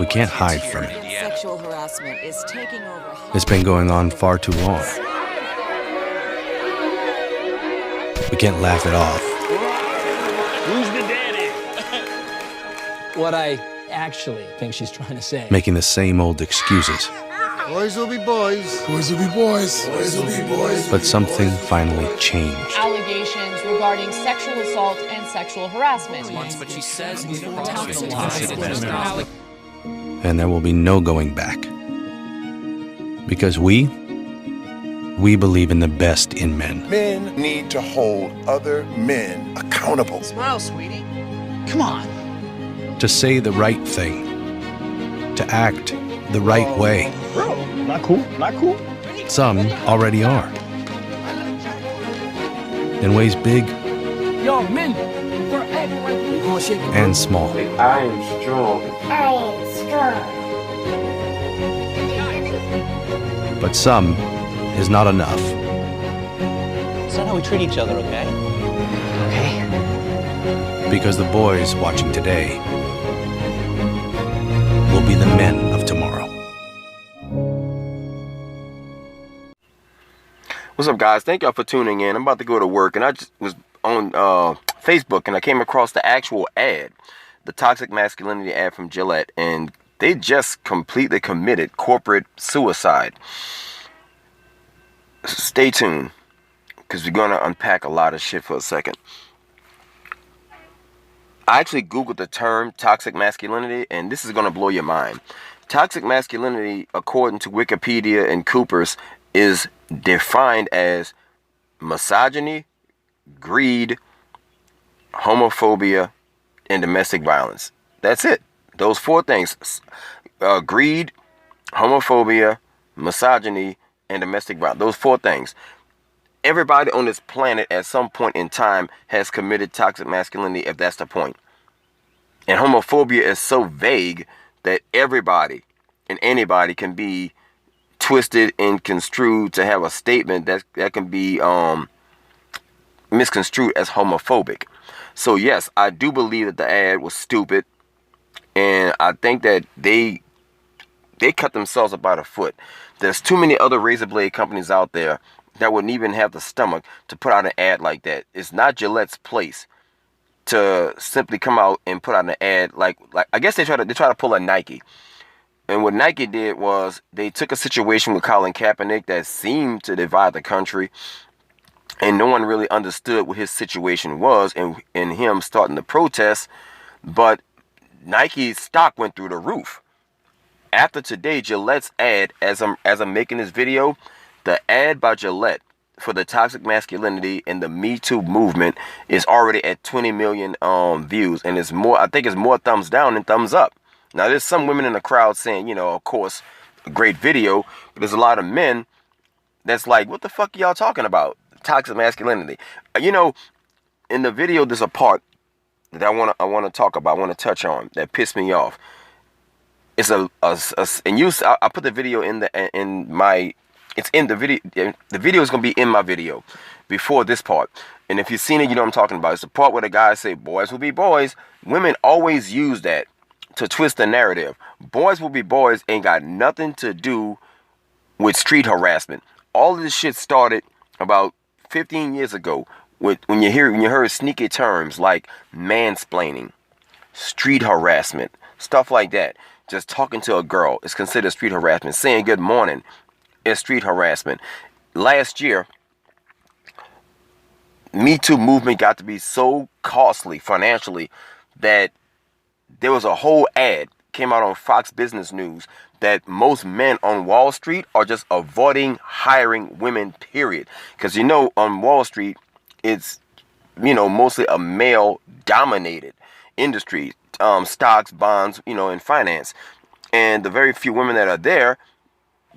We can't hide from it. Sexual harassment is taking over. It's been going on far too long. We can't laugh it off. Who's the daddy? What I actually think she's trying to say. Making the same old excuses. Boys will be boys. Boys will be boys. Boys will be boys. But something finally changed. Allegations regarding sexual assault and sexual harassment. But she says he's And there will be no going back. Because we believe in the best in men. Men need to hold other men accountable. Smile, sweetie. Come on. To say the right thing. To act the right way. Bro, not cool, not cool. Some already are. In ways big Yo, men, we're and small. I am strong. But some is not enough. It's not how we treat each other, okay? Okay. Because the boys watching today will be the men of tomorrow. What's up, guys? Thank y'all for tuning in. I'm about to go to work, and I just was on Facebook, and I came across the actual ad, the toxic masculinity ad from Gillette, and they just completely committed corporate suicide. Stay tuned, because we're going to unpack a lot of shit for a second. I actually Googled the term toxic masculinity, and this is going to blow your mind. Toxic masculinity, according to Wikipedia and Cooper's, is defined as misogyny, greed, homophobia, and domestic violence. That's it. Those four things. Greed, homophobia, misogyny, and domestic violence. Those four things. Everybody on this planet at some point in time has committed toxic masculinity, if that's the point. And homophobia is so vague that everybody and anybody can be twisted and construed to have a statement that can be misconstrued as homophobic. So yes, I do believe that the ad was stupid, and I think that they cut themselves about a foot. There's too many other razor blade companies out there that wouldn't even have the stomach to put out an ad like that. It's not Gillette's place to simply come out and put out an ad like I guess they try to pull a Nike. And what Nike did was they took a situation with Colin Kaepernick that seemed to divide the country, and no one really understood what his situation was and him starting to protest. But Nike's stock went through the roof. After today, Gillette's ad, as I'm making this video, the ad by Gillette for the toxic masculinity and the Me Too movement is already at 20 million views, and it's more. I think it's more thumbs down than thumbs up. Now, there's some women in the crowd saying, you know, of course, a great video, but there's a lot of men that's like, what the fuck are y'all talking about? Toxic masculinity. You know, in the video, there's a part that I want to talk about, I want to touch on that pissed me off. It's and I put the video it's in the video. The video is going to be in my video before this part. And if you've seen it, you know what I'm talking about. It's the part where the guys say, boys will be boys. Women always use that to twist the narrative. Boys will be boys ain't got nothing to do with street harassment. All of this shit started about 15 years ago when you heard sneaky terms like mansplaining, street harassment, stuff like that. Just talking to a girl is considered street harassment. Saying good morning is street harassment. Last year, Me Too movement got to be so costly financially that there was a whole ad came out on Fox Business News that most men on Wall Street are just avoiding hiring women, period. Because, you know, on Wall Street, it's, you know, mostly a male-dominated industry. Stocks, bonds, you know, and finance. And the very few women that are there,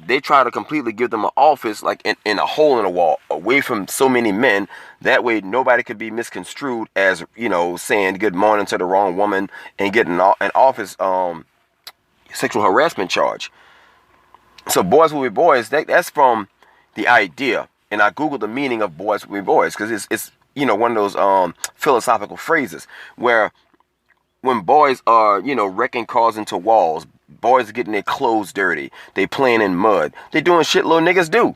they try to completely give them an office like in a hole in the wall, away from so many men. That way nobody could be misconstrued as, you know, saying good morning to the wrong woman and getting an office sexual harassment charge. So boys will be boys, that's from the idea. And I Googled the meaning of boys will be boys, because it's you know, one of those philosophical phrases where when boys are, you know, wrecking cars into walls, boys are getting their clothes dirty. They playing in mud. They doing shit little niggas do.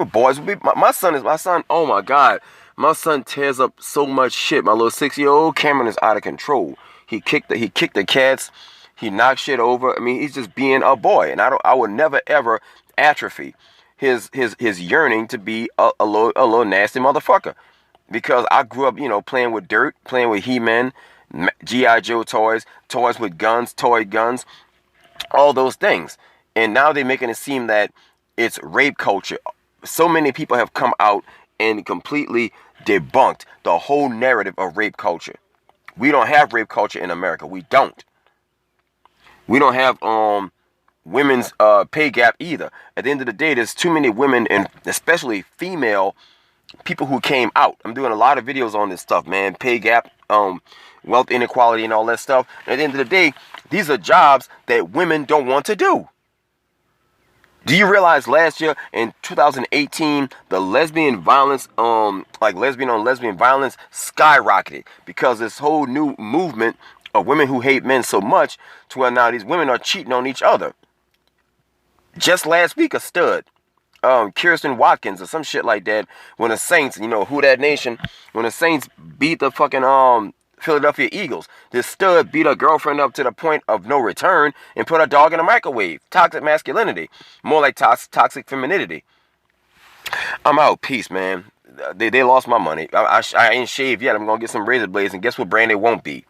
Boys will be. My son. Oh my God, my son tears up so much shit. My little 6-year-old Cameron is out of control. He kicked the cats. He knocked shit over. I mean, he's just being a boy, and I would never ever atrophy his yearning to be a little nasty motherfucker, because I grew up, playing with dirt, playing with He-Man, G.I. Joe toys with guns, toy guns, all those things. And now they're making it seem that it's rape culture. So many people have come out and completely debunked the whole narrative of rape culture. We don't have rape culture in America. We don't. We don't have women's pay gap either. At the end of the day, there's too many women, and especially female people who came out. I'm doing a lot of videos on this stuff, man. Pay gap, wealth inequality, and all that stuff. And at the end of the day, these are jobs that women don't want to do. Do you realize last year in 2018, the lesbian violence, like lesbian on lesbian violence, skyrocketed because this whole new movement of women who hate men so much to where now these women are cheating on each other. Just last week, a stud, Kirsten Watkins or some shit like that, when the Saints, who that nation, when the Saints beat the fucking Philadelphia Eagles, this stud beat her girlfriend up to the point of no return and put her dog in a microwave. Toxic masculinity, more like toxic femininity. I'm out. Peace, man. They lost my money. I ain't shaved yet. I'm gonna get some razor blades, and guess what brand it won't be?